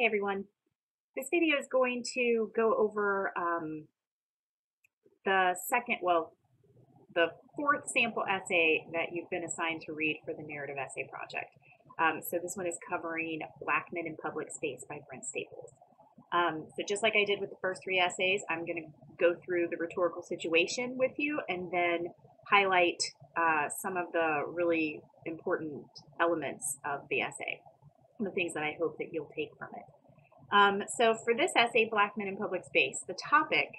Hey everyone, this video is going to go over the fourth sample essay that you've been assigned to read for the narrative essay project. So this one is covering Black Men in Public Space by Brent Staples. So just like I did with the first three essays, I'm going to go through the rhetorical situation with you and then highlight some of the really important elements of the essay, the things that I hope that you'll take from it. So for this essay, Black Men in Public Space, the topic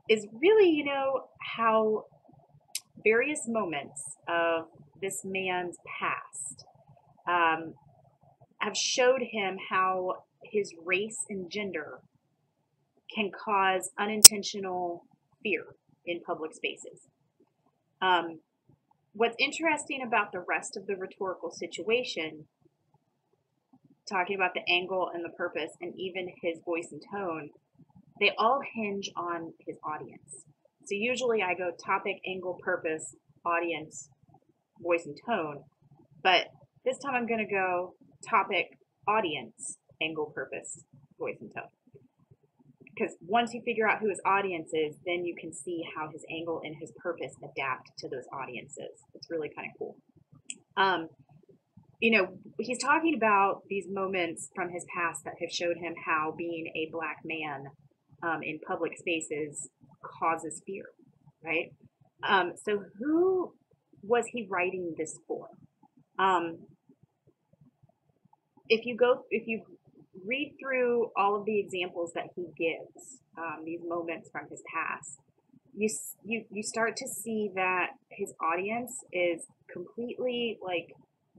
is really, how various moments of this man's past have showed him how his race and gender can cause unintentional fear in public spaces. What's interesting about the rest of the rhetorical situation, talking about the angle and the purpose and even his voice and tone, they all hinge on his audience. So usually I go topic, angle, purpose, audience, voice and tone, but this time I'm going to go topic, audience, angle, purpose, voice and tone. Because once you figure out who his audience is, then you can see how his angle and his purpose adapt to those audiences. It's really kind of cool. He's talking about these moments from his past that have showed him how being a Black man in public spaces causes fear, right? So who was he writing this for? If you read through all of the examples that he gives, these moments from his past, you start to see that his audience is completely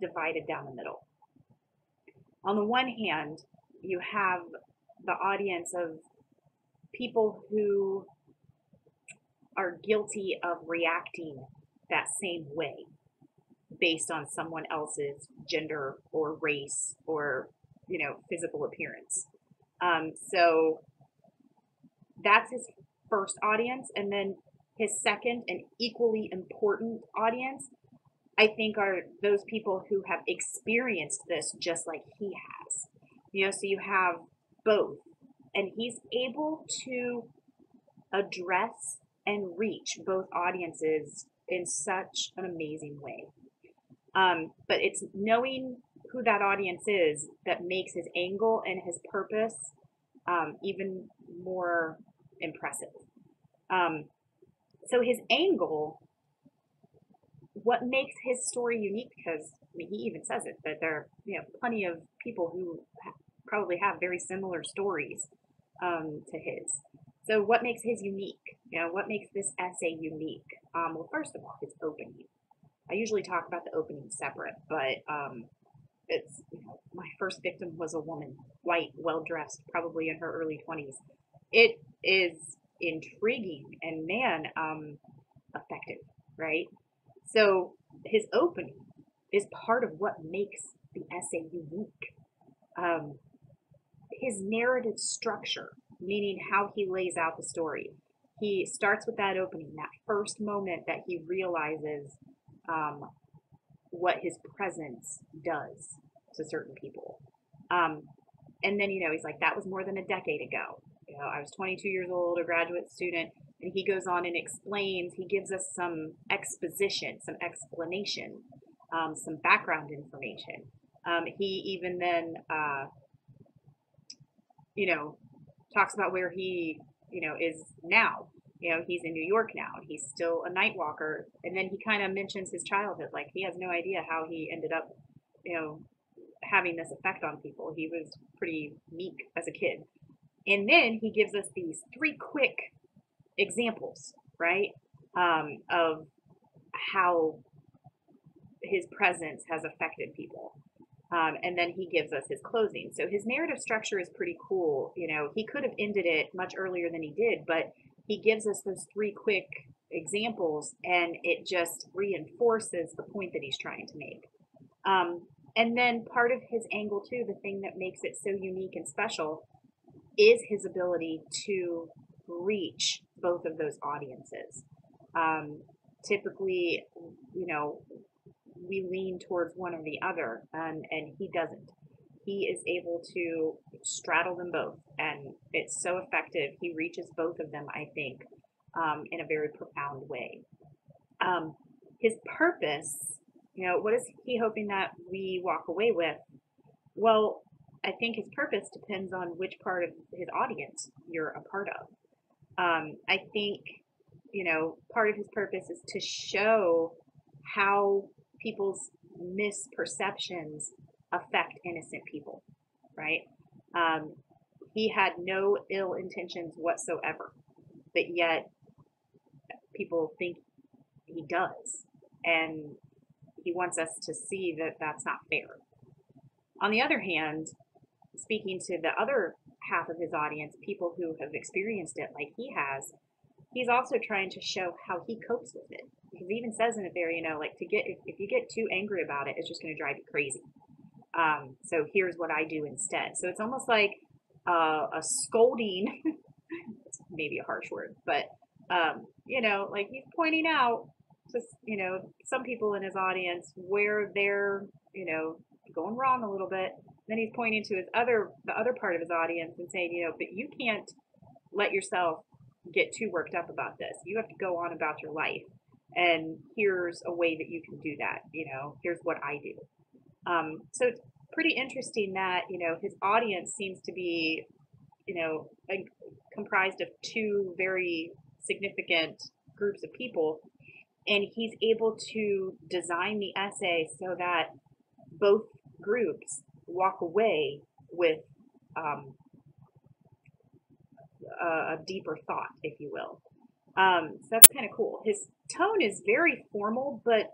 divided down the middle. On the one hand, you have the audience of people who are guilty of reacting that same way based on someone else's gender or race or physical appearance. So that's his first audience, and then his second and equally important audience, I think, are those people who have experienced this just like he has. So you have both, and he's able to address and reach both audiences in such an amazing way. But it's knowing who that audience is that makes his angle and his purpose even more impressive. So his angle, what makes his story unique, because he even says it, that there are plenty of people who probably have very similar stories to his. So what makes his unique? What makes this essay unique? Well, first of all, its opening. I usually talk about the opening separate, but it's my first victim was a woman, white, well-dressed, probably in her early 20s. It is intriguing and, man, effective, right? So his opening is part of what makes the essay unique. His narrative structure, meaning how he lays out the story. He starts with that opening, that first moment that he realizes what his presence does to certain people. And then, he's like, that was more than a decade ago. I was 22 years old, a graduate student, and he goes on and explains, he gives us some exposition, some explanation, some background information. He even then, talks about where he, is now. He's in New York now, and he's still a night walker. And then he kind of mentions his childhood, like he has no idea how he ended up, having this effect on people. He was pretty meek as a kid. And then he gives us these three quick examples, right, of how his presence has affected people. And then he gives us his closing. So his narrative structure is pretty cool. He could have ended it much earlier than he did, but he gives us those three quick examples, and it just reinforces the point that he's trying to make. And then part of his angle, too, the thing that makes it so unique and special, is his ability to reach both of those audiences. Typically, we lean towards one or the other, and he doesn't. he is able to straddle them both, and it's so effective. He reaches both of them, I think, in a very profound way. His purpose, what is he hoping that we walk away with? Well, I think his purpose depends on which part of his audience you're a part of. I think, part of his purpose is to show how people's misperceptions affect innocent people, right? Um, he had no ill intentions whatsoever, but yet people think he does. And he wants us to see that that's not fair. On the other hand, speaking to the other half of his audience, people who have experienced it like he has, he's also trying to show how he copes with it. Because he even says in it there, like to get if you get too angry about it, it's just going to drive you crazy. So here's what I do instead. So it's almost like a scolding. It's maybe a harsh word, but like he's pointing out just some people in his audience where they're going wrong a little bit. Then he's pointing to the other part of his audience and saying, but you can't let yourself get too worked up about this. You have to go on about your life. And here's a way that you can do that. Here's what I do. So it's pretty interesting that, his audience seems to be, comprised of two very significant groups of people. And he's able to design the essay so that both groups walk away with a deeper thought, if you will. So that's kind of cool. His tone is very formal, but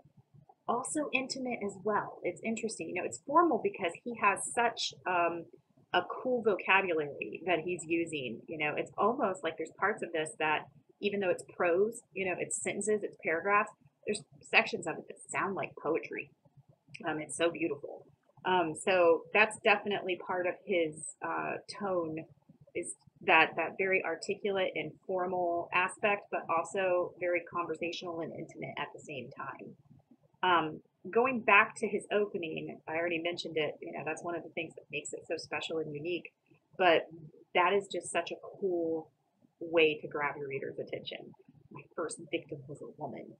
also intimate as well. It's interesting. It's formal because he has such a cool vocabulary that he's using. It's almost like there's parts of this that, even though it's prose, it's sentences, it's paragraphs, there's sections of it that sound like poetry. It's so beautiful. So that's definitely part of his tone, is that very articulate and formal aspect, but also very conversational and intimate at the same time. Going back to his opening, I already mentioned it. That's one of the things that makes it so special and unique. But that is just such a cool way to grab your reader's attention. My first victim was a woman.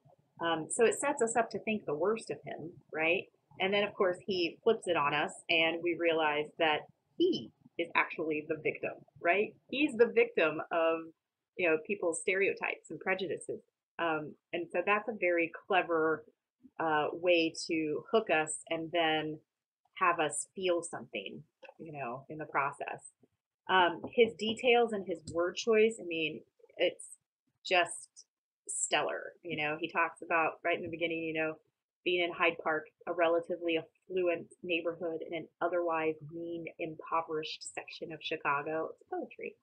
So it sets us up to think the worst of him, right? And then, of course, he flips it on us, and we realize that he is actually the victim, right? He's the victim of, people's stereotypes and prejudices. And so that's a very clever way to hook us and then have us feel something, in the process. His details and his word choice, I mean, it's just stellar. He talks about right in the beginning, being in Hyde Park, a relatively affluent neighborhood in an otherwise mean, impoverished section of Chicago. It's poetry.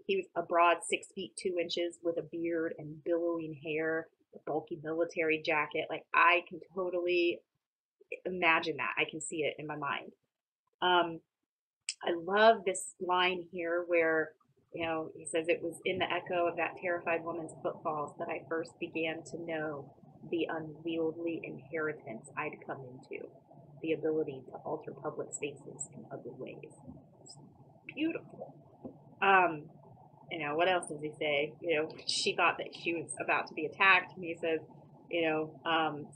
He was a broad 6 feet 2 inches with a beard and billowing hair, a bulky military jacket. Like, I can totally imagine that. I can see it in my mind. I love this line here where, he says, it was in the echo of that terrified woman's footfalls that I first began to know the unwieldy inheritance I'd come into, the ability to alter public spaces in ugly ways. It's beautiful. What else does he say? She thought that she was about to be attacked. And he says,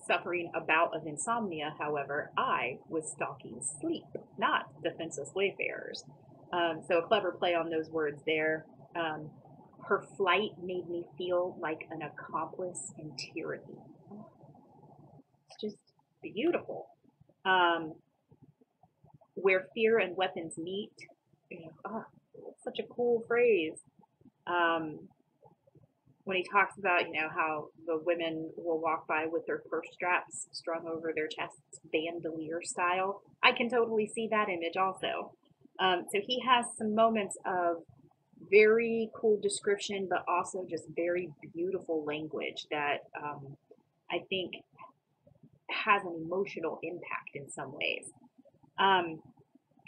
suffering a bout of insomnia, however, I was stalking sleep, not defenseless wayfarers. So a clever play on those words there. Her flight made me feel like an accomplice in tyranny. It's just beautiful. Where fear and weapons meet, such a cool phrase. When he talks about, how the women will walk by with their purse straps strung over their chests, bandolier style, I can totally see that image also. So he has some moments of very cool description, but also just very beautiful language that I think has an emotional impact in some ways.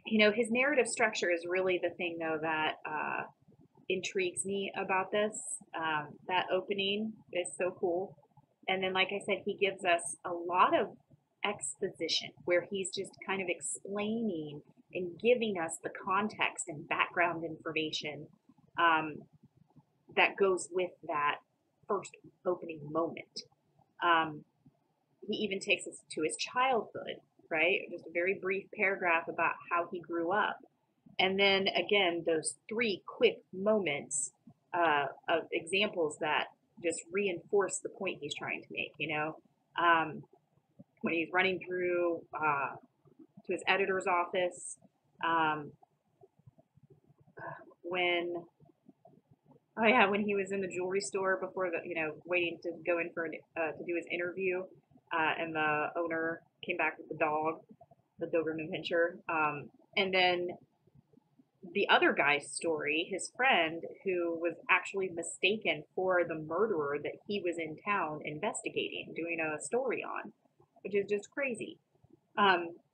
His narrative structure is really the thing, though, that intrigues me about this. That opening is so cool. And then, like I said, he gives us a lot of exposition, where he's just kind of explaining and giving us the context and background information um, that goes with that first opening moment. Um, he even takes us to his childhood, right? Just a very brief paragraph about how he grew up. And then again, those three quick moments of examples that just reinforce the point he's trying to make, um, when he's running through to his editor's office, um, when oh yeah, when he was in the jewelry store before waiting to go in for to do his interview, and the owner came back with the dog, the Doberman Pinscher, and then the other guy's story, his friend who was actually mistaken for the murderer that he was in town investigating, doing a story on, which is just crazy.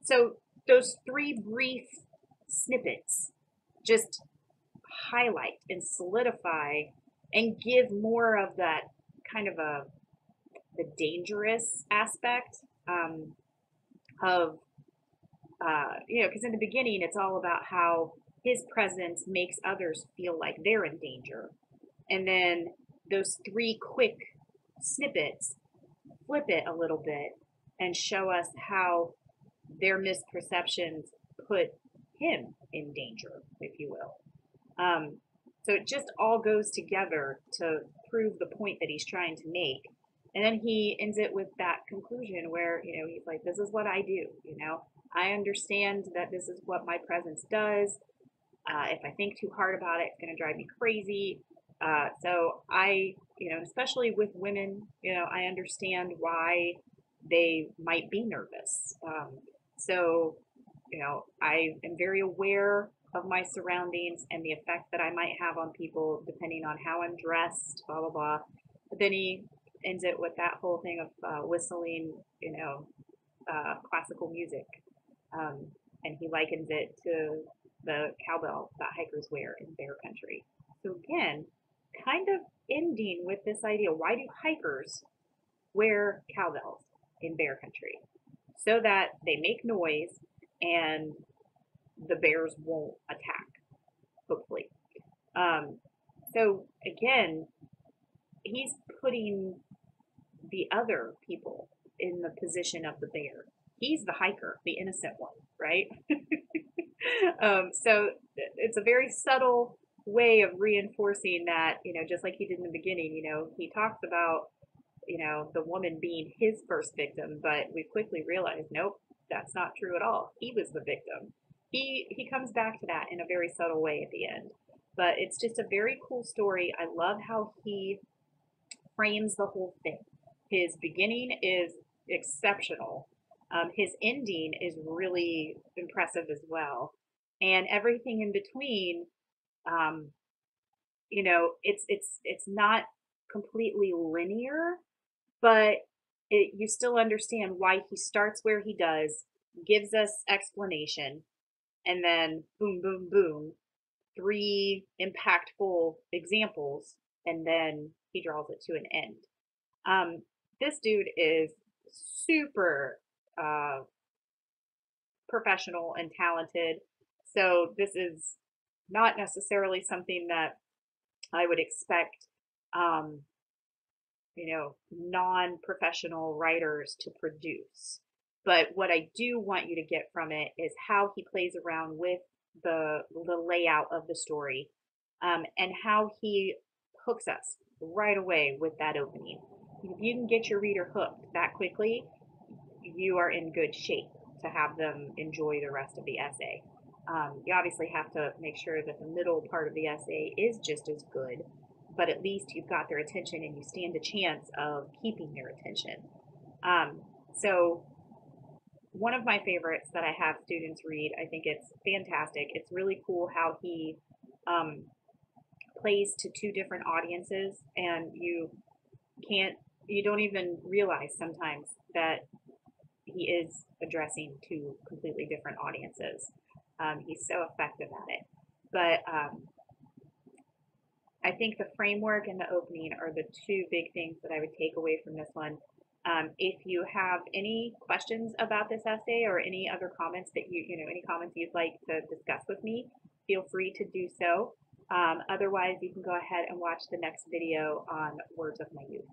So those three brief snippets just highlight and solidify and give more of that kind of the dangerous aspect of because in the beginning it's all about how his presence makes others feel like they're in danger, and then those three quick snippets flip it a little bit and show us how their misperceptions put him in danger, if you will. So it just all goes together to prove the point that he's trying to make. And then he ends it with that conclusion where, he's like, this is what I do, I understand that this is what my presence does. If I think too hard about it, it's going to drive me crazy. So I, especially with women, I understand why they might be nervous. So, I am very aware of my surroundings and the effect that I might have on people depending on how I'm dressed, blah, blah, blah. But then he ends it with that whole thing of whistling, classical music. And he likens it to the cowbell that hikers wear in bear country. So again, kind of ending with this idea, why do hikers wear cowbells in bear country? So that they make noise and the bears won't attack, hopefully. So again, he's putting the other people in the position of the bear. He's the hiker, the innocent one, right? So it's a very subtle way of reinforcing that, just like he did in the beginning, he talks about, the woman being his first victim, but we quickly realized, nope, that's not true at all. He was the victim. He comes back to that in a very subtle way at the end. But it's just a very cool story. I love how he frames the whole thing. His beginning is exceptional. His ending is really impressive as well. And everything in between, um, it's not completely linear, but you still understand why he starts where he does, gives us explanation, and then boom, boom, boom, three impactful examples, and then he draws it to an end. This dude is super professional and talented. So this is not necessarily something that I would expect, um, non-professional writers to produce. But what I do want you to get from it is how he plays around with the layout of the story, and how he hooks us right away with that opening. If you can get your reader hooked that quickly, you are in good shape to have them enjoy the rest of the essay. You obviously have to make sure that the middle part of the essay is just as good, but at least you've got their attention and you stand a chance of keeping their attention. So one of my favorites that I have students read, I think it's fantastic. It's really cool how he plays to two different audiences, and you don't even realize sometimes that he is addressing two completely different audiences. He's so effective at it. But I think the framework and the opening are the two big things that I would take away from this one. If you have any questions about this essay or any other comments that any comments you'd like to discuss with me, feel free to do so. Otherwise, you can go ahead and watch the next video on Words of My Youth.